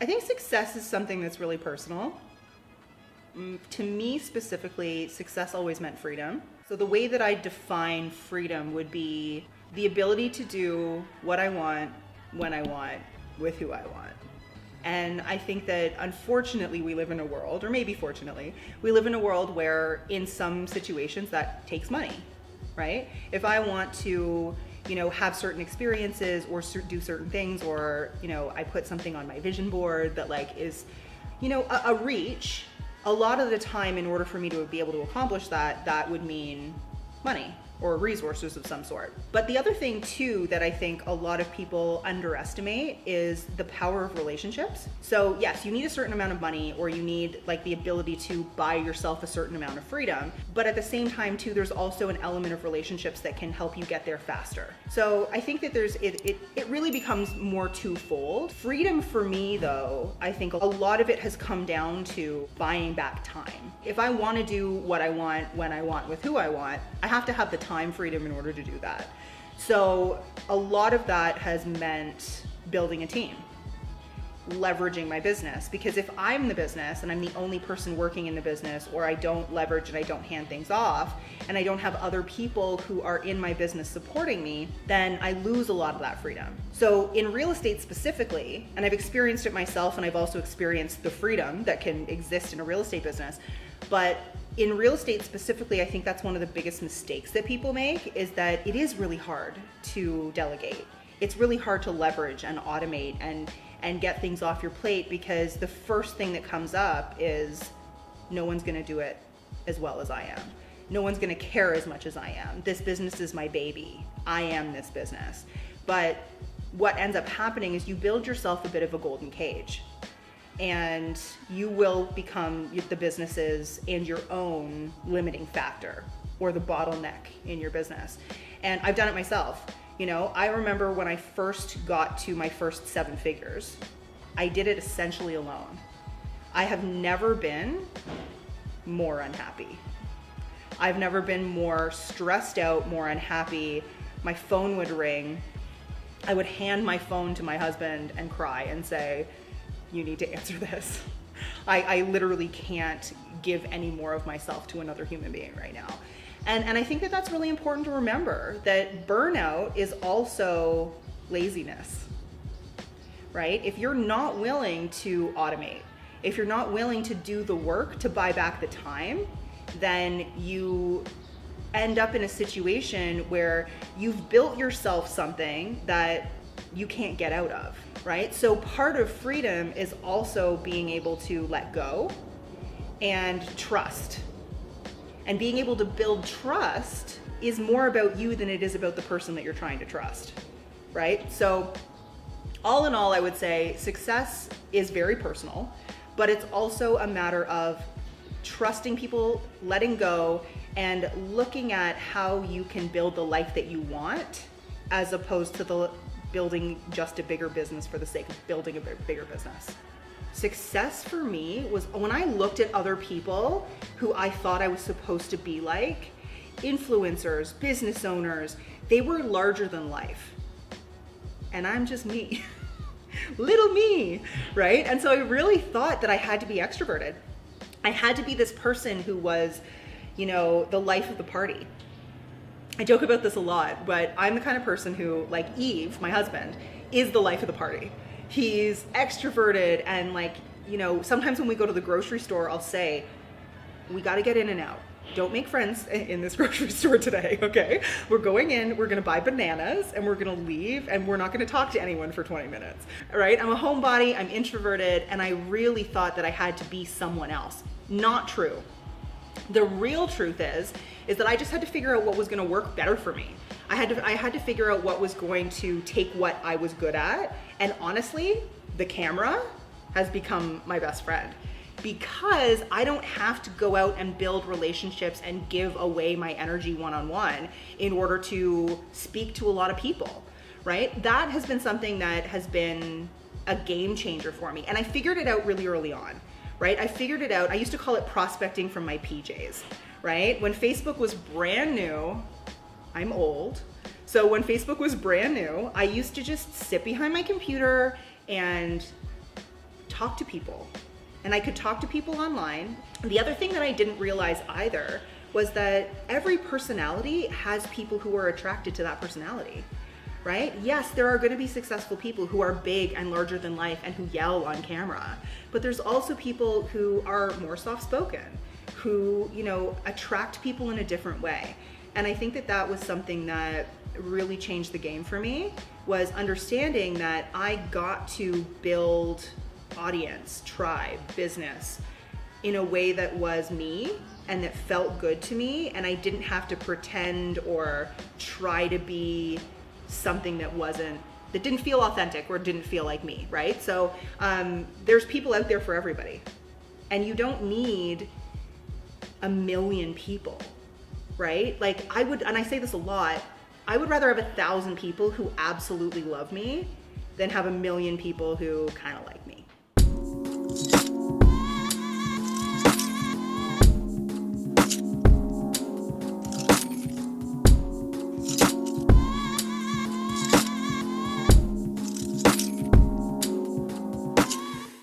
I think success is something that's really personal. To me specifically, success always meant freedom. So the way that I define freedom would be the ability to do what I want, when I want, with who I want. And I think that unfortunately we live in a world, or maybe fortunately, we live in a world where in some situations that takes money, right? If I want to, have certain experiences or do certain things, or, I put something on my vision board that like is, a reach, a lot of the time in order for me to be able to accomplish that, that would mean money or resources of some sort. But the other thing too that I think a lot of people underestimate is the power of relationships. So yes, you need a certain amount of money, or you need like the ability to buy yourself a certain amount of freedom. But at the same time too, there's also an element of relationships that can help you get there faster. So I think that it really becomes more twofold. Freedom for me though, I think a lot of it has come down to buying back time. If I want to do what I want, when I want, with who I want, I have to have the time freedom in order to do that. So a lot of that has meant building a team, leveraging my business, because if I'm the business and I'm the only person working in the business, or I don't leverage and I don't hand things off, and I don't have other people who are in my business supporting me, then I lose a lot of that freedom. So in real estate specifically, and I've experienced it myself, and I've also experienced the freedom that can exist in a real estate business, but in real estate specifically, I think that's one of the biggest mistakes that people make, is that it is really hard to delegate. It's really hard to leverage and automate and get things off your plate, because the first thing that comes up is no one's gonna do it as well as I am. No one's gonna care as much as I am. This business is my baby. I am this business. But what ends up happening is you build yourself a bit of a golden cage, and you will become the business's and your own limiting factor, or the bottleneck in your business. And I've done it myself. I remember when I first got to my first 7 figures, I did it essentially alone. I have never been more unhappy. I've never been more stressed out, more unhappy. My phone would ring. I would hand my phone to my husband and cry and say, you need to answer this. I literally can't give any more of myself to another human being right now. And I think that that's really important to remember, that burnout is also laziness, right? If you're not willing to automate, if you're not willing to do the work to buy back the time, then you end up in a situation where you've built yourself something that you can't get out of, right? So part of freedom is also being able to let go and trust. And being able to build trust is more about you than it is about the person that you're trying to trust, right? So all in all, I would say success is very personal, but it's also a matter of trusting people, letting go, and looking at how you can build the life that you want, as opposed to building just a bigger business for the sake of building a bigger business. Success for me was when I looked at other people who I thought I was supposed to be like, influencers, business owners, they were larger than life. And I'm just me, little me, right? And so I really thought that I had to be extroverted. I had to be this person who was, the life of the party. I joke about this a lot, but I'm the kind of person who, like Eve, my husband, is the life of the party. He's extroverted, and sometimes when we go to the grocery store, I'll say, we got to get in and out. Don't make friends in this grocery store today, okay? We're going in, we're gonna buy bananas, and we're gonna leave, and we're not gonna talk to anyone for 20 minutes, all right? I'm a homebody, I'm introverted, and I really thought that I had to be someone else. Not true. The real truth is that I just had to figure out what was gonna work better for me. I had to figure out what was going to take what I was good at, and honestly, the camera has become my best friend, because I don't have to go out and build relationships and give away my energy one-on-one in order to speak to a lot of people, right? That has been something that has been a game changer for me, and I figured it out really early on, right? I figured it out. I used to call it prospecting from my PJs, right? When Facebook was brand new, I'm old. So when Facebook was brand new, I used to just sit behind my computer and talk to people. And I could talk to people online. The other thing that I didn't realize either was that every personality has people who are attracted to that personality, right? Yes, there are going to be successful people who are big and larger than life and who yell on camera, but there's also people who are more soft-spoken, who, you know, attract people in a different way. And I think that that was something that really changed the game for me, was understanding that I got to build audience, tribe, business in a way that was me and that felt good to me, and I didn't have to pretend or try to be something that didn't feel authentic or didn't feel like me, right? So there's people out there for everybody, and you don't need 1 million people, right? Like and I say this a lot, I would rather have 1,000 people who absolutely love me than have 1 million people who kind of like me.